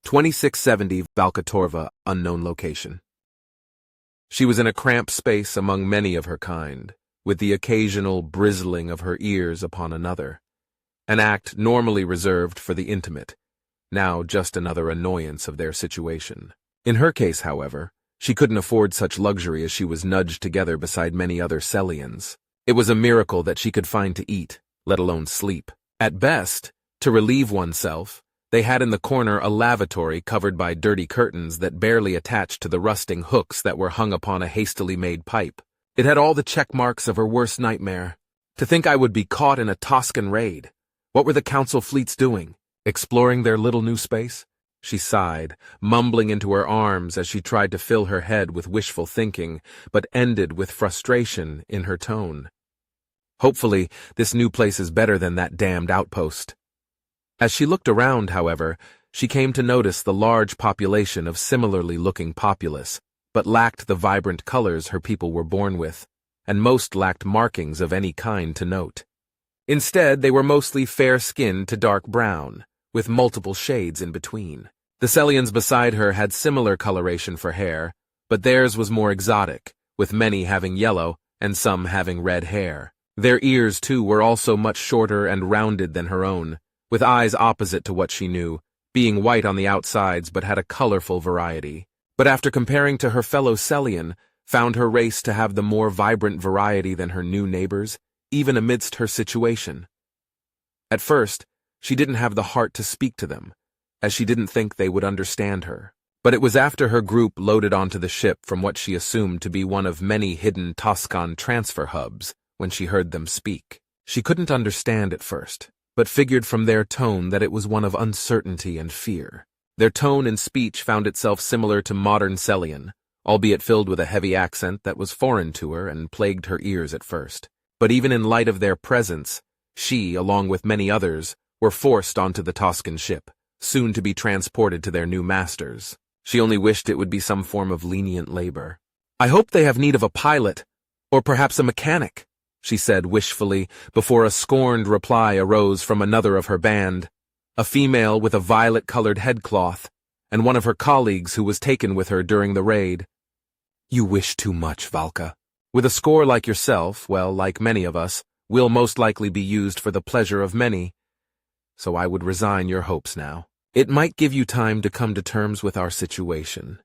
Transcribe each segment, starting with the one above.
2670 Valkatorva, unknown location. She was in a cramped space among many of her kind, with the occasional bristling of her ears upon another, an act normally reserved for the intimate, now just another annoyance of their situation. In her case, however, she couldn't afford such luxury as she was nudged together beside many other Celians. It was a miracle that she could find to eat, let alone sleep. At best, to relieve oneself, they had in the corner a lavatory covered by dirty curtains that barely attached to the rusting hooks that were hung upon a hastily made pipe. It had all the check marks of her worst nightmare. To think I would be caught in a Toscan raid. What were the council fleets doing? Exploring their little new space? She sighed, mumbling into her arms as she tried to fill her head with wishful thinking, but ended with frustration in her tone. Hopefully, this new place is better than that damned outpost. As she looked around, however, she came to notice the large population of similarly looking populace, but lacked the vibrant colors her people were born with, and most lacked markings of any kind to note. Instead, they were mostly fair-skinned to dark brown, with multiple shades in between. The Celians beside her had similar coloration for hair, but theirs was more exotic, with many having yellow and some having red hair. Their ears, too, were also much shorter and rounded than her own, with eyes opposite to what she knew, being white on the outsides but had a colorful variety. But after comparing to her fellow Celian, found her race to have the more vibrant variety than her new neighbors, even amidst her situation. At first, she didn't have the heart to speak to them, as she didn't think they would understand her. But it was after her group loaded onto the ship from what she assumed to be one of many hidden Toscan transfer hubs when she heard them speak. She couldn't understand at first, but figured from their tone that it was one of uncertainty and fear. Their tone and speech found itself similar to modern Celian, albeit filled with a heavy accent that was foreign to her and plagued her ears at first. But even in light of their presence, she, along with many others, were forced onto the Toscan ship, soon to be transported to their new masters. She only wished it would be some form of lenient labor. "I hope they have need of a pilot, or perhaps a mechanic," she said wishfully, before a scorned reply arose from another of her band, a female with a violet-colored headcloth, and one of her colleagues who was taken with her during the raid. "You wish too much, Valka. With a score like yourself, well, like many of us, will most likely be used for the pleasure of many, so I would resign your hopes now. It might give you time to come to terms with our situation."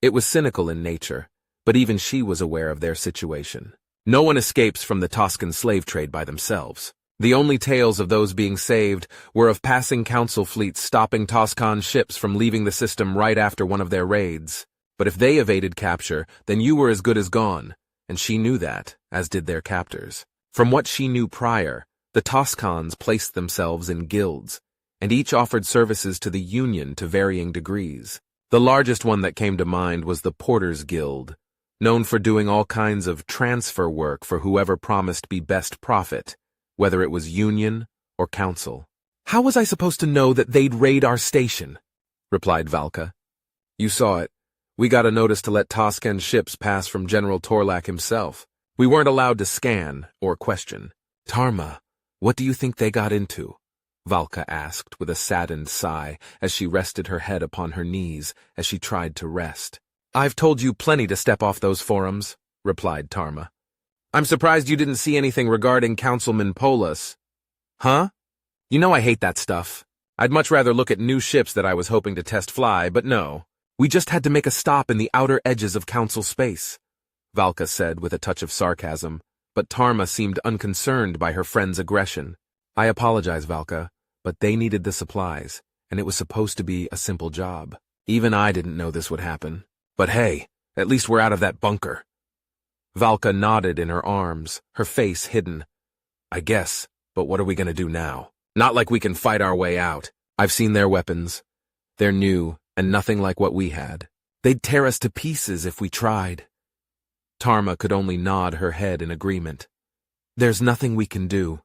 It was cynical in nature, but even she was aware of their situation. No one escapes from the Toscan slave trade by themselves. The only tales of those being saved were of passing council fleets stopping Toscan ships from leaving the system right after one of their raids. But if they evaded capture, then you were as good as gone, and she knew that, as did their captors. From what she knew prior, the Toscans placed themselves in guilds, and each offered services to the Union to varying degrees. The largest one that came to mind was the Porters Guild, known for doing all kinds of transfer work for whoever promised be best profit, whether it was Union or Council. "How was I supposed to know that they'd raid our station?" replied Valka. "You saw it. We got a notice to let Toscan ships pass from General Torlak himself. We weren't allowed to scan or question." "Tarma, what do you think they got into?" Valka asked with a saddened sigh as she rested her head upon her knees as she tried to rest. "I've told you plenty to step off those forums," replied Tarma. "I'm surprised you didn't see anything regarding Councilman Polis." "Huh? You know I hate that stuff. I'd much rather look at new ships that I was hoping to test fly, but no. We just had to make a stop in the outer edges of Council space," Valka said with a touch of sarcasm, but Tarma seemed unconcerned by her friend's aggression. "I apologize, Valka, but they needed the supplies, and it was supposed to be a simple job. Even I didn't know this would happen. But hey, at least we're out of that bunker." Valka nodded in her arms, her face hidden. "I guess, but what are we going to do now? Not like we can fight our way out. I've seen their weapons. They're new and nothing like what we had. They'd tear us to pieces if we tried." Tarma could only nod her head in agreement. "There's nothing we can do,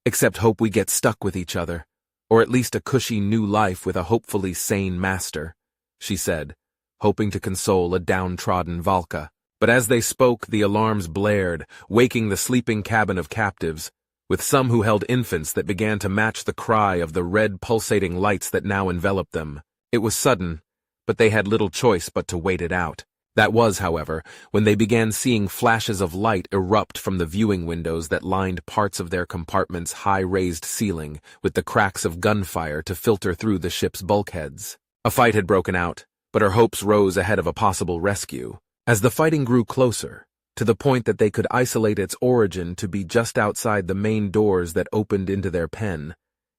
except hope we get stuck with each other, or at least a cushy new life with a hopefully sane master," she said, hoping to console a downtrodden Valka. But as they spoke, the alarms blared, waking the sleeping cabin of captives, with some who held infants that began to match the cry of the red pulsating lights that now enveloped them. It was sudden, but they had little choice but to wait it out. That was, however, when they began seeing flashes of light erupt from the viewing windows that lined parts of their compartment's high-raised ceiling, with the cracks of gunfire to filter through the ship's bulkheads. A fight had broken out, but her hopes rose ahead of a possible rescue. As the fighting grew closer, to the point that they could isolate its origin to be just outside the main doors that opened into their pen,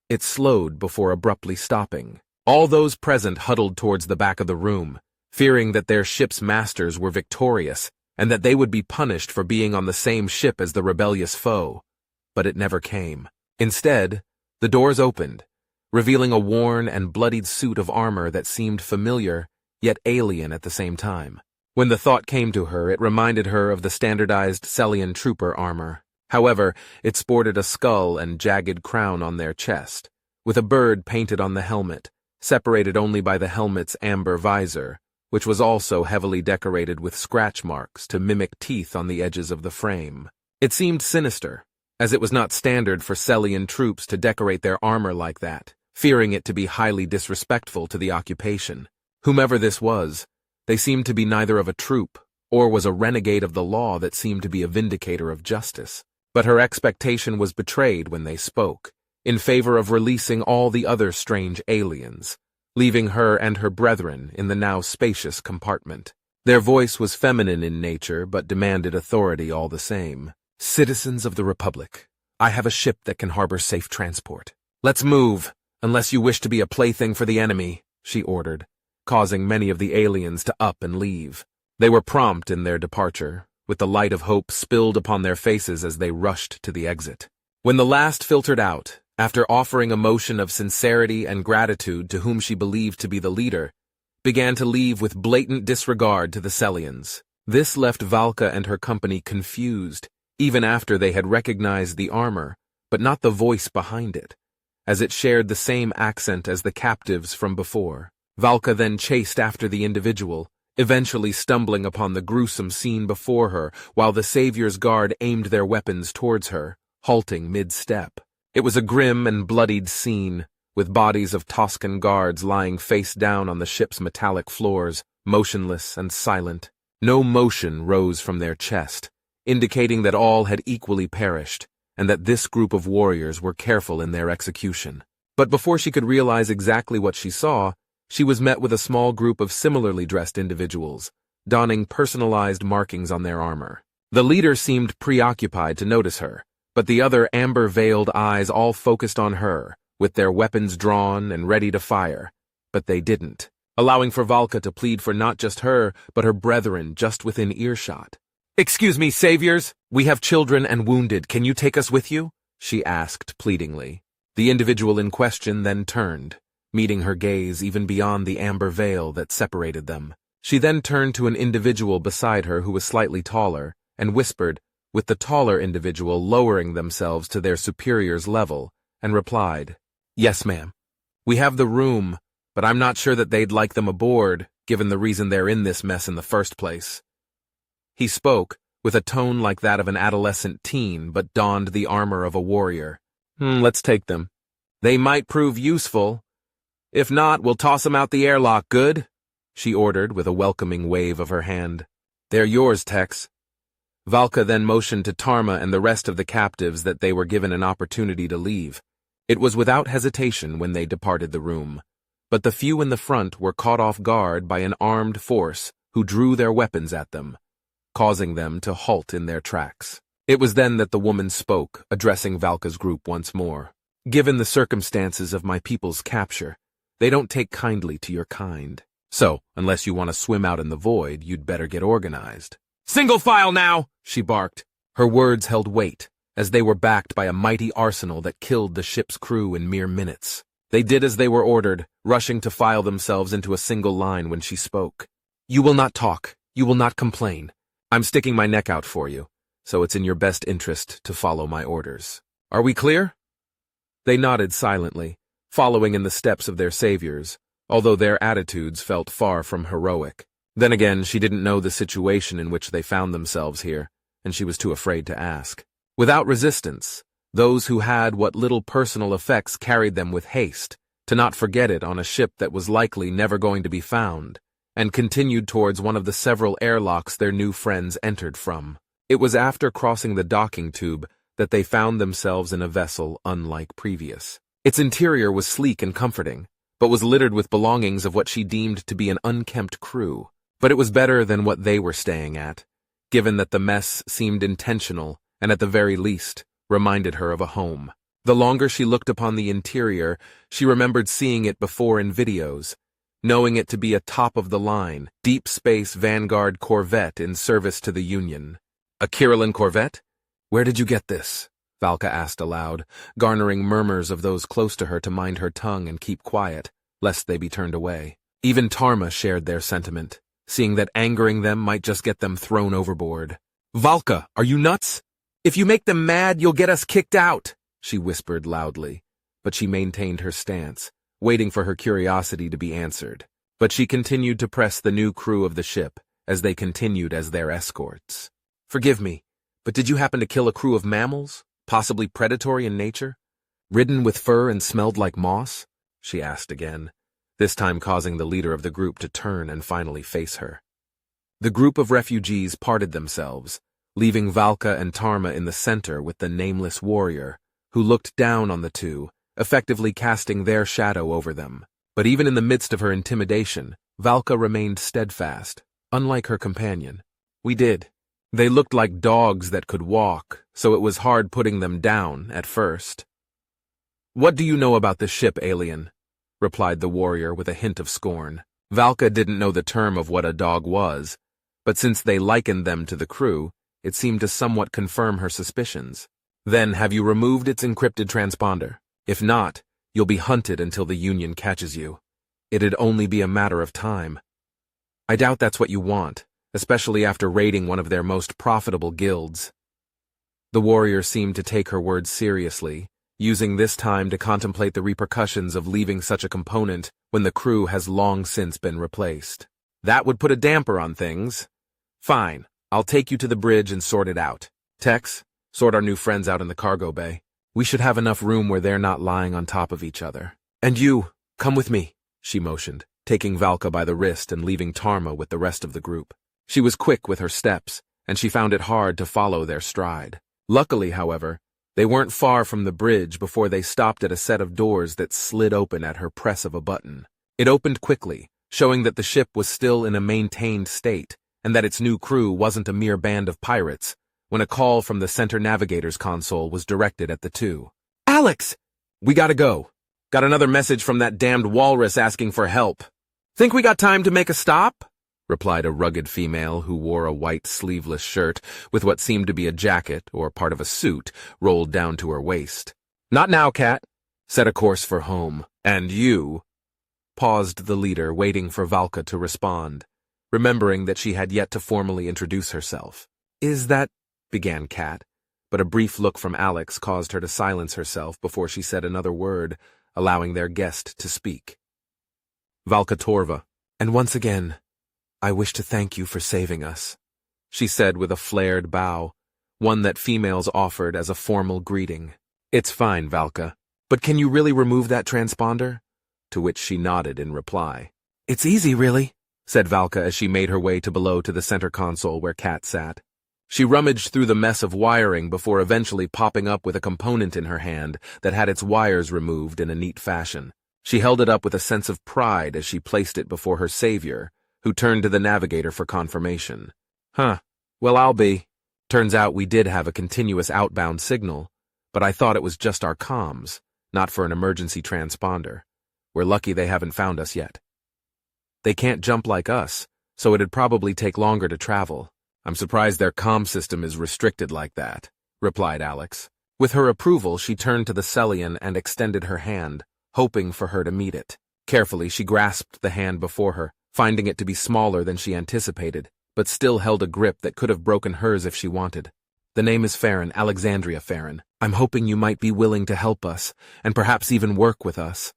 it slowed before abruptly stopping. All those present huddled towards the back of the room, fearing that their ship's masters were victorious and that they would be punished for being on the same ship as the rebellious foe. But it never came. Instead, the doors opened, revealing a worn and bloodied suit of armor that seemed familiar, yet alien at the same time. When the thought came to her, it reminded her of the standardized Celian trooper armor. However, it sported a skull and jagged crown on their chest, with a bird painted on the helmet, separated only by the helmet's amber visor, which was also heavily decorated with scratch marks to mimic teeth on the edges of the frame. It seemed sinister, as it was not standard for Celian troops to decorate their armor like that, fearing it to be highly disrespectful to the occupation. Whomever this was, they seemed to be neither of a troop, or was a renegade of the law that seemed to be a vindicator of justice. But her expectation was betrayed when they spoke, in favor of releasing all the other strange aliens, leaving her and her brethren in the now spacious compartment. Their voice was feminine in nature, but demanded authority all the same. "Citizens of the Republic, I have a ship that can harbor safe transport. Let's move, unless you wish to be a plaything for the enemy," she ordered, causing many of the aliens to up and leave. They were prompt in their departure, with the light of hope spilled upon their faces as they rushed to the exit. When the last filtered out, after offering a motion of sincerity and gratitude to whom she believed to be the leader, began to leave with blatant disregard to the Celians. This left Valka and her company confused, even after they had recognized the armor, but not the voice behind it, as it shared the same accent as the captives from before. Valka then chased after the individual, eventually stumbling upon the gruesome scene before her while the Savior's Guard aimed their weapons towards her, halting mid-step. It was a grim and bloodied scene, with bodies of Toscan guards lying face down on the ship's metallic floors, motionless and silent. No motion rose from their chest, indicating that all had equally perished, and that this group of warriors were careful in their execution. But before she could realize exactly what she saw, she was met with a small group of similarly dressed individuals, donning personalized markings on their armor. The leader seemed preoccupied to notice her, but the other amber-veiled eyes all focused on her, with their weapons drawn and ready to fire. But they didn't, allowing for Valka to plead for not just her, but her brethren just within earshot. "Excuse me, saviors, we have children and wounded. Can you take us with you?" she asked pleadingly. The individual in question then turned, meeting her gaze even beyond the amber veil that separated them. She then turned to an individual beside her who was slightly taller, and whispered, with the taller individual lowering themselves to their superior's level, and replied, "Yes, ma'am. We have the room, but I'm not sure that they'd like them aboard, given the reason they're in this mess in the first place." He spoke, with a tone like that of an adolescent teen, but donned the armor of a warrior. "Let's take them. They might prove useful. If not, we'll toss them out the airlock, good?" she ordered with a welcoming wave of her hand. "They're yours, Tex." Valka then motioned to Tarma and the rest of the captives that they were given an opportunity to leave. It was without hesitation when they departed the room, but the few in the front were caught off guard by an armed force who drew their weapons at them, causing them to halt in their tracks. It was then that the woman spoke, addressing Valka's group once more. "Given the circumstances of my people's capture, they don't take kindly to your kind. So, unless you want to swim out in the void, you'd better get organized." "Single file now!" she barked. Her words held weight, as they were backed by a mighty arsenal that killed the ship's crew in mere minutes. They did as they were ordered, rushing to file themselves into a single line when she spoke. "You will not talk. You will not complain. I'm sticking my neck out for you, so it's in your best interest to follow my orders. Are we clear?" They nodded silently, following in the steps of their saviors, although their attitudes felt far from heroic. Then again, she didn't know the situation in which they found themselves here, and she was too afraid to ask. Without resistance, those who had what little personal effects carried them with haste, to not forget it on a ship that was likely never going to be found, and continued towards one of the several airlocks their new friends entered from. It was after crossing the docking tube that they found themselves in a vessel unlike previous. Its interior was sleek and comforting, but was littered with belongings of what she deemed to be an unkempt crew. But it was better than what they were staying at, given that the mess seemed intentional and at the very least reminded her of a home. The longer she looked upon the interior, she remembered seeing it before in videos, knowing it to be a top-of-the-line, deep-space Vanguard corvette in service to the Union. A Kirillin corvette? Where did you get this? Valka asked aloud, garnering murmurs of those close to her to mind her tongue and keep quiet, lest they be turned away. Even Tarma shared their sentiment, seeing that angering them might just get them thrown overboard. Valka, are you nuts? If you make them mad, you'll get us kicked out, she whispered loudly, but she maintained her stance, waiting for her curiosity to be answered. But she continued to press the new crew of the ship as they continued as their escorts. Forgive me, but did you happen to kill a crew of mammals, possibly predatory in nature? Ridden with fur and smelled like moss? She asked again, this time causing the leader of the group to turn and finally face her. The group of refugees parted themselves, leaving Valka and Tarma in the center with the nameless warrior, who looked down on the two, effectively casting their shadow over them. But even in the midst of her intimidation, Valka remained steadfast, unlike her companion. We did. They looked like dogs that could walk, so it was hard putting them down at first. What do you know about the ship, alien? Replied the warrior with a hint of scorn. Valka didn't know the term of what a dog was, but since they likened them to the crew, it seemed to somewhat confirm her suspicions. Then, have you removed its encrypted transponder? If not, you'll be hunted until the Union catches you. It'd only be a matter of time. I doubt that's what you want, especially after raiding one of their most profitable guilds. The warrior seemed to take her words seriously, using this time to contemplate the repercussions of leaving such a component when the crew has long since been replaced. That would put a damper on things. Fine, I'll take you to the bridge and sort it out. Tex, sort our new friends out in the cargo bay. We should have enough room where they're not lying on top of each other. And you, come with me, she motioned, taking Valka by the wrist and leaving Tarma with the rest of the group. She was quick with her steps, and she found it hard to follow their stride. Luckily, however, they weren't far from the bridge before they stopped at a set of doors that slid open at her press of a button. It opened quickly, showing that the ship was still in a maintained state, and that its new crew wasn't a mere band of pirates, when a call from the center navigator's console was directed at the two. Alex! We gotta go. Got another message from that damned walrus asking for help. Think we got time to make a stop? Replied a rugged female who wore a white sleeveless shirt with what seemed to be a jacket or part of a suit rolled down to her waist. Not now, Cat. Set a course for home. And you? Paused the leader, waiting for Valka to respond, remembering that she had yet to formally introduce herself. Is that... began Kat, but a brief look from Alex caused her to silence herself before she said another word, allowing their guest to speak. Valka Torva, and once again, I wish to thank you for saving us, she said with a flared bow, one that females offered as a formal greeting. It's fine, Valka, but can you really remove that transponder? To which she nodded in reply. It's easy, really, said Valka as she made her way to the center console where Kat sat. She rummaged through the mess of wiring before eventually popping up with a component in her hand that had its wires removed in a neat fashion. She held it up with a sense of pride as she placed it before her savior, who turned to the navigator for confirmation. Huh, well, I'll be. Turns out we did have a continuous outbound signal, but I thought it was just our comms, not for an emergency transponder. We're lucky they haven't found us yet. They can't jump like us, so it'd probably take longer to travel. I'm surprised their comm system is restricted like that, replied Alex. With her approval, she turned to the Celian and extended her hand, hoping for her to meet it. Carefully, she grasped the hand before her, finding it to be smaller than she anticipated, but still held a grip that could have broken hers if she wanted. The name is Farron, Alexandria Farron. I'm hoping you might be willing to help us, and perhaps even work with us.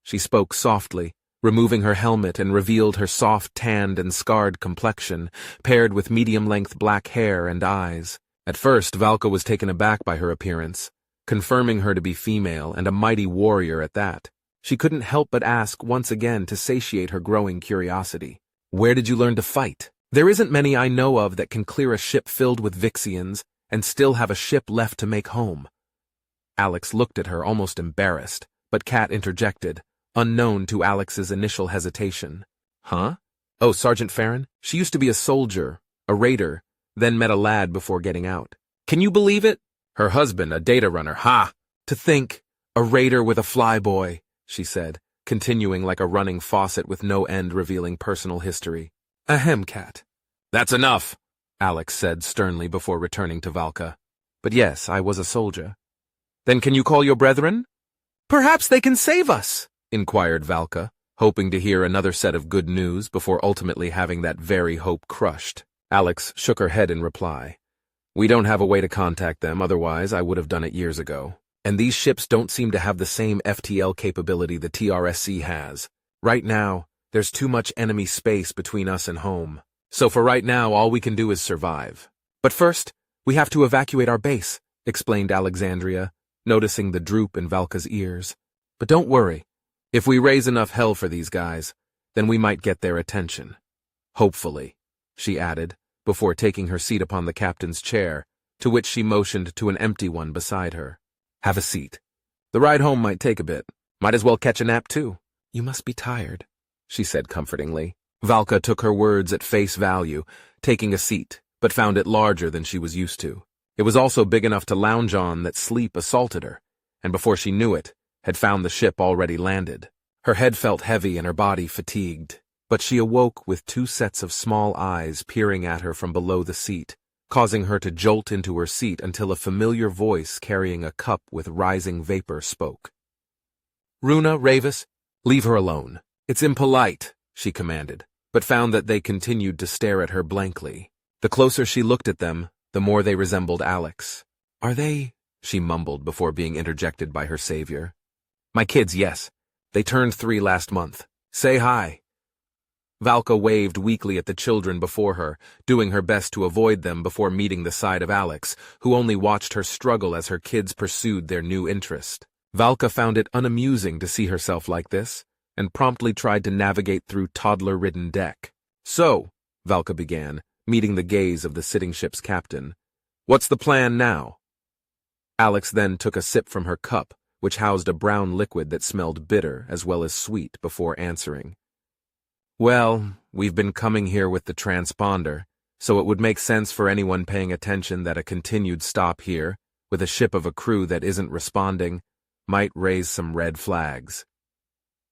She spoke softly, removing her helmet, and revealed her soft, tanned, and scarred complexion, paired with medium-length black hair and eyes. At first, Valka was taken aback by her appearance, confirming her to be female and a mighty warrior at that. She couldn't help but ask once again to satiate her growing curiosity. Where did you learn to fight? There isn't many I know of that can clear a ship filled with Vixians and still have a ship left to make home. Alex looked at her almost embarrassed, but Kat interjected, unknown to Alex's initial hesitation. Huh? Oh, Sergeant Farron? She used to be a soldier, a raider, then met a lad before getting out. Can you believe it? Her husband, a data runner, ha! To think, a raider with a flyboy, she said, continuing like a running faucet with no end revealing personal history. Ahem, Kat. That's enough, Alex said sternly before returning to Valka. But yes, I was a soldier. Then can you call your brethren? Perhaps they can save us, inquired Valka, hoping to hear another set of good news before ultimately having that very hope crushed. Alex shook her head in reply. We don't have a way to contact them, otherwise I would have done it years ago. And these ships don't seem to have the same FTL capability the TRSC has. Right now, there's too much enemy space between us and home. So for right now, all we can do is survive. But first, we have to evacuate our base, explained Alexandria, noticing the droop in Valka's ears. But don't worry. If we raise enough hell for these guys, then we might get their attention. Hopefully, she added, before taking her seat upon the captain's chair, to which she motioned to an empty one beside her. Have a seat. The ride home might take a bit. Might as well catch a nap too. You must be tired, she said comfortingly. Valka took her words at face value, taking a seat, but found it larger than she was used to. It was also big enough to lounge on that sleep assaulted her, and before she knew it, had found the ship already landed. Her head felt heavy and her body fatigued, but she awoke with two sets of small eyes peering at her from below the seat, causing her to jolt into her seat until a familiar voice carrying a cup with rising vapor spoke. Runa, Ravis, leave her alone. It's impolite, she commanded, but found that they continued to stare at her blankly. The closer she looked at them, the more they resembled Alex. Are they? She mumbled before being interjected by her savior. My kids, yes. They turned 3 last month. Say hi. Valka waved weakly at the children before her, doing her best to avoid them before meeting the side of Alex, who only watched her struggle as her kids pursued their new interest. Valka found it unamusing to see herself like this, and promptly tried to navigate through toddler-ridden deck. So, Valka began, meeting the gaze of the sitting ship's captain. What's the plan now? Alex then took a sip from her cup, which housed a brown liquid that smelled bitter as well as sweet, before answering. Well, we've been coming here with the transponder, so it would make sense for anyone paying attention that a continued stop here, with a ship of a crew that isn't responding, might raise some red flags.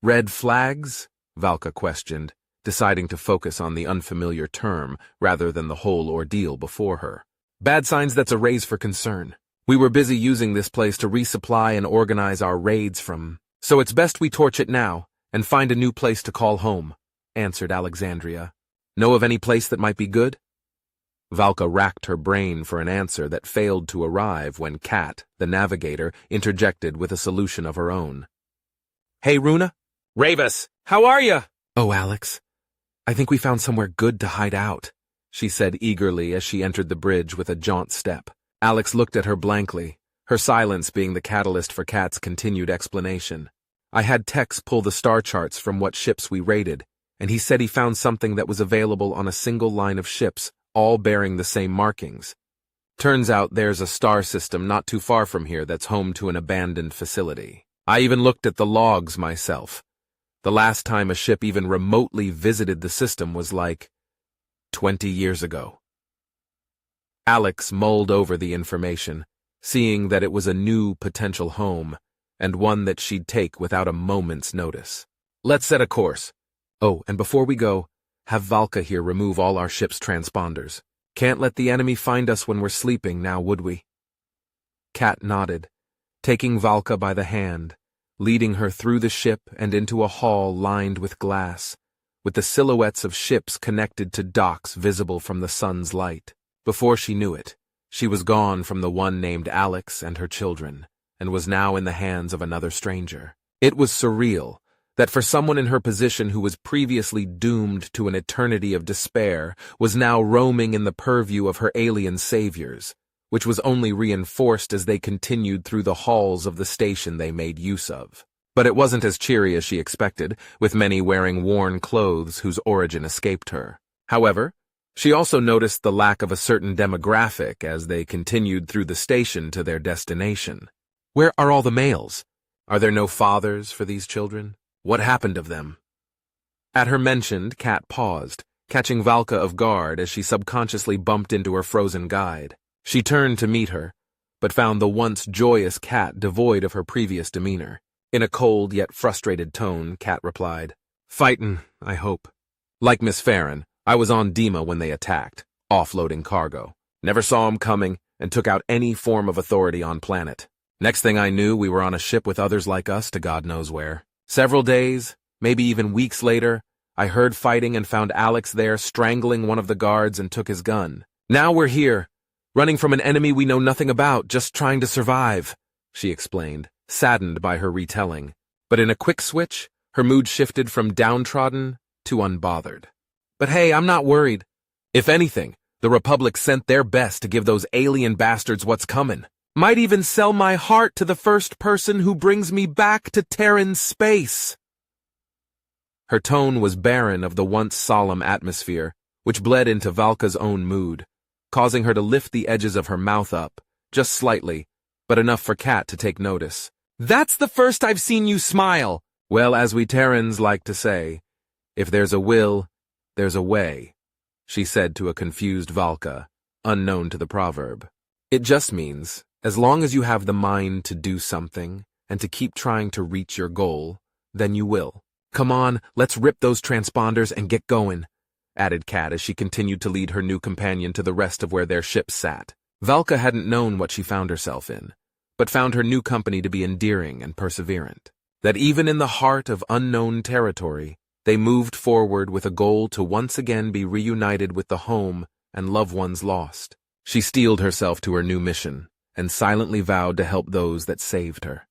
Red flags? Valka questioned, deciding to focus on the unfamiliar term rather than the whole ordeal before her. Bad signs that's a raise for concern. We were busy using this place to resupply and organize our raids from, so it's best we torch it now and find a new place to call home, answered Alexandria. Know of any place that might be good? Valka racked her brain for an answer that failed to arrive when Kat, the navigator, interjected with a solution of her own. Hey, Runa? Ravis, how are ya? Oh, Alex. I think we found somewhere good to hide out, she said eagerly as she entered the bridge with a jaunt step. Alex looked at her blankly, her silence being the catalyst for Kat's continued explanation. I had Tex pull the star charts from what ships we raided, and he said he found something that was available on a single line of ships, all bearing the same markings. Turns out there's a star system not too far from here that's home to an abandoned facility. I even looked at the logs myself. The last time a ship even remotely visited the system was like 20 years ago. Alex mulled over the information, seeing that it was a new potential home, and one that she'd take without a moment's notice. Let's set a course. Oh, and before we go, have Valka here remove all our ship's transponders. Can't let the enemy find us when we're sleeping now, would we? Kat nodded, taking Valka by the hand, leading her through the ship and into a hall lined with glass, with the silhouettes of ships connected to docks visible from the sun's light. Before she knew it, she was gone from the one named Alex and her children, and was now in the hands of another stranger. It was surreal that for someone in her position who was previously doomed to an eternity of despair was now roaming in the purview of her alien saviors, which was only reinforced as they continued through the halls of the station they made use of. But it wasn't as cheery as she expected, with many wearing worn clothes whose origin escaped her. However, she also noticed the lack of a certain demographic as they continued through the station to their destination. Where are all the males? Are there no fathers for these children? What happened of them? At her mentioned, Kat paused, catching Valka off guard as she subconsciously bumped into her frozen guide. She turned to meet her, but found the once joyous Kat devoid of her previous demeanor. In a cold yet frustrated tone, Kat replied, "Fightin', I hope. Like Miss Farron, I was on Dima when they attacked, offloading cargo. Never saw 'em coming and took out any form of authority on planet. Next thing I knew, we were on a ship with others like us to God knows where. Several days, maybe even weeks later, I heard fighting and found Alex there strangling one of the guards and took his gun. Now we're here, running from an enemy we know nothing about, just trying to survive," she explained, saddened by her retelling. But in a quick switch, her mood shifted from downtrodden to unbothered. "But hey, I'm not worried. If anything, the Republic sent their best to give those alien bastards what's coming. Might even sell my heart to the first person who brings me back to Terran space." Her tone was barren of the once solemn atmosphere, which bled into Valka's own mood, causing her to lift the edges of her mouth up, just slightly, but enough for Kat to take notice. "That's the first I've seen you smile." "Well, as we Terrans like to say, if there's a will, there's a way," she said to a confused Valka, unknown to the proverb. "It just means, as long as you have the mind to do something and to keep trying to reach your goal, then you will. Come on, let's rip those transponders and get going," added Kat as she continued to lead her new companion to the rest of where their ships sat. Valka hadn't known what she found herself in, but found her new company to be endearing and perseverant. That even in the heart of unknown territory, they moved forward with a goal to once again be reunited with the home and loved ones lost. She steeled herself to her new mission and silently vowed to help those that saved her.